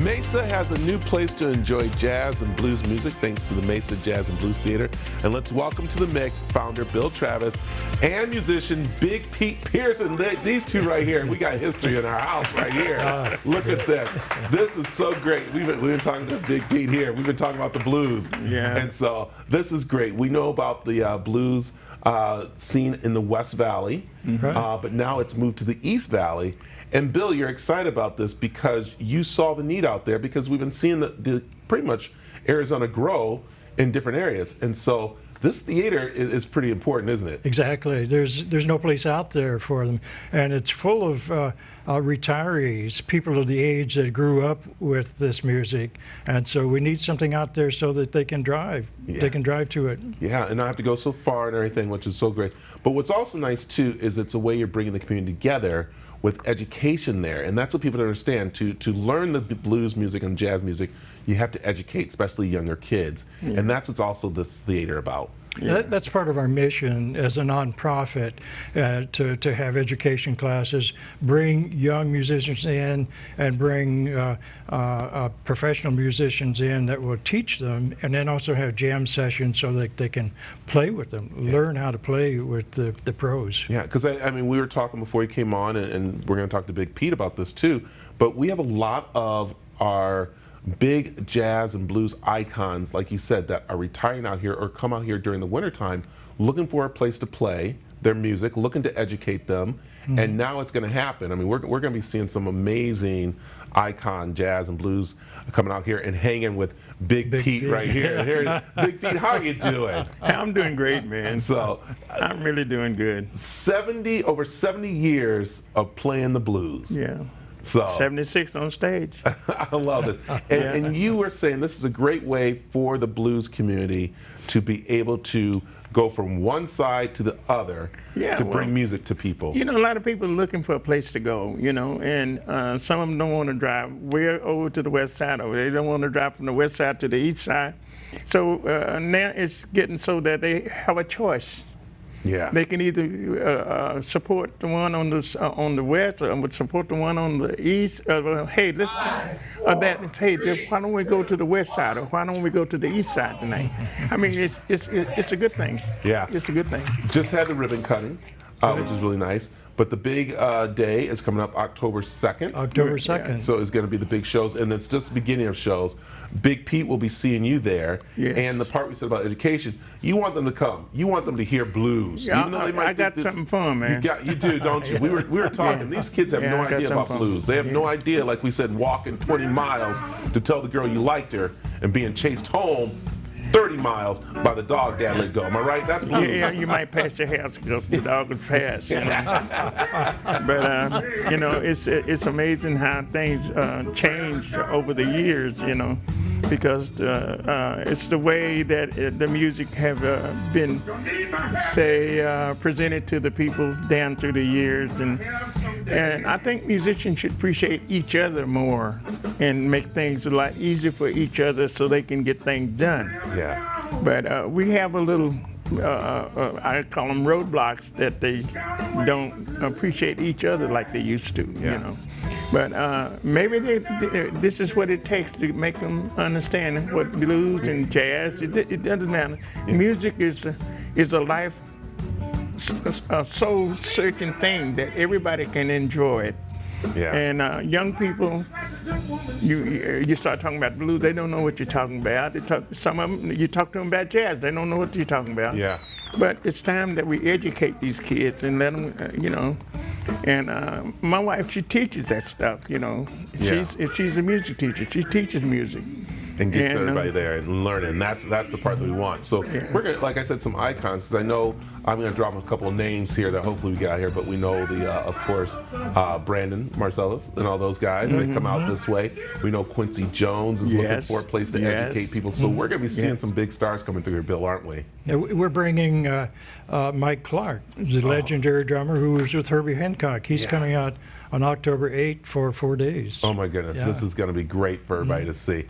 Mesa has a new place to enjoy jazz and blues music thanks to the Mesa Jazz and Blues Theater. And let's welcome to the mix founder Bill Travis and musician Big Pete Pearson. These two right here, we got history in our house right here. Look at this. This is so great. We've been talking to Big Pete here. We've been talking about the blues. Yeah. And so this is great. We know about the blues scene in the West Valley, but now it's moved to the East Valley. And Bill, you're excited about this because you saw the need out there, because we've been seeing the pretty much Arizona grow in different areas. And so this theater is pretty important, isn't it? Exactly. There's no place out there for them. And it's full of retirees, people of the age that grew up with this music. And so we need something out there so that they can drive. Yeah. They can drive to it. Yeah, and not have to go so far and everything, which is so great. But what's also nice, too, is it's a way you're bringing the community together with education there. And that's what people don't understand. To learn the blues music and jazz music, you have to educate, especially younger kids. Yeah. And that's what's also this theater about. Yeah. That's part of our mission as a nonprofit, to have education classes, bring young musicians in, and bring professional musicians in that will teach them, and then also have jam sessions so that they can play with them, learn how to play with the pros. Yeah, because I mean, we were talking before you came on, and we're going to talk to Big Pete about this too, but we have a lot of our big jazz and blues icons, like you said, that are retiring out here or come out here during the wintertime looking for a place to play their music, looking to educate them. And now it's going to happen. I mean, we're going to be seeing some amazing icon jazz and blues coming out here and hanging with Big Pete right here. Big Pete, how are you doing? I'm doing great, man. So I'm really doing good. Over 70 years of playing the blues. Yeah. So 76 on stage. I love this. And you were saying this is a great way for the blues community to be able to go from one side to the other to bring music to people. You know, a lot of people are looking for a place to go, you know, and some of them don't want to drive way over to the west side, or they don't want to drive from the west side to the east side. So now it's getting so that they have a choice. Yeah. They can either support the one on the west, or would support the one on the east. Hey, let's hey, why don't we go to the west side, or why don't we go to the east side tonight? I mean, it's a good thing. Yeah, it's a good thing. Just had the ribbon cutting, which is really nice. But the big day is coming up October 2nd. October 2nd. Yeah. So it's going to be the big shows, and it's just the beginning of shows. Big Pete will be seeing you there. Yes. And the part we said about education, you want them to come. You want them to hear blues. Yeah, even though they might I got something for them, man. You do, don't you? We were talking. These kids have no idea about blues. They have no idea, like we said, walking 20 miles to tell the girl you liked her and being chased home 30 miles by the dog dad let go. Am I right? That's blues. Yeah, you might pass your house because the dog is fast. You know? But you know, it's amazing how things change over the years. You know, because it's the way that the music have been, say, presented to the people down through the years, and I think musicians should appreciate each other more and make things a lot easier for each other so they can get things done. Yeah. But we have a little, I call them roadblocks, that they don't appreciate each other like they used to, you know. But maybe this is what it takes to make them understand what blues and jazz, it doesn't matter. Yeah. Music is a life, a soul-searching thing that everybody can enjoy it. Yeah. And young people, you start talking about blues, they don't know what you're talking about. Some of them, you talk to them about jazz, they don't know what you're talking about. Yeah. But it's time that we educate these kids and let them, you know. And my wife, she teaches that stuff, you know. Yeah. She's a music teacher. She teaches music. And gets everybody there and learning. That's the part that we want. So we're gonna, like I said, some icons, because I know I'm gonna drop a couple of names here that hopefully we get out here. But we know of course, Brandon Marcellus and all those guys. They come out this way. We know Quincy Jones is looking for a place to educate people. So we're gonna be seeing some big stars coming through here, Bill, aren't we? Yeah, we're bringing Mike Clark, the legendary drummer who was with Herbie Hancock. He's coming out on October 8th for 4 days. Oh my goodness, this is going to be great for everybody to see.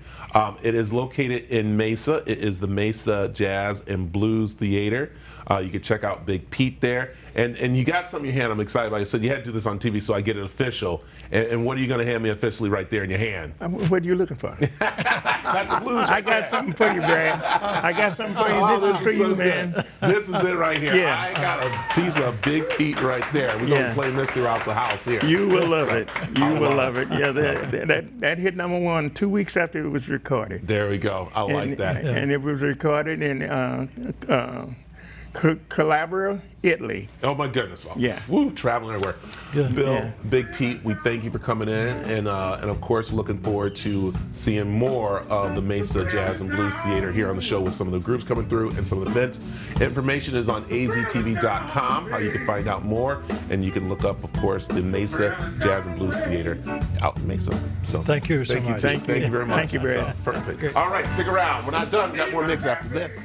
It is located in Mesa. It is the Mesa Jazz and Blues Theater. You can check out Big Pete there. And you got something in your hand I'm excited about. You said you had to do this on TV, so I get it official. And what are you going to hand me officially right there in your hand? What are you looking for? That's a blues. I got something for you, Brad. I got something for you. Oh, This is for so you, good. man. This is it right here. Yeah. I got a piece of Big Pete right there. We're going Yeah. to play this throughout the house here. You will love it. You I will love love it. Yeah, that hit #1 2 weeks after it was recorded. There we go. I like that. And it was recorded in Calabria, Italy. Oh my goodness! Oh, Yeah. Woo, traveling everywhere. Good. Bill, Yeah. Big Pete, we thank you for coming in, and of course looking forward to seeing more of the Mesa Jazz and Blues Theater here on the show with some of the groups coming through and some of the events. Information is on aztv.com, how you can find out more, and you can look up, of course, the Mesa Jazz and Blues Theater out in Mesa. So Thank you so much. Thank you very much. Thank you, Brad. So, perfect. All right, stick around. We're not done. We got more mix after this.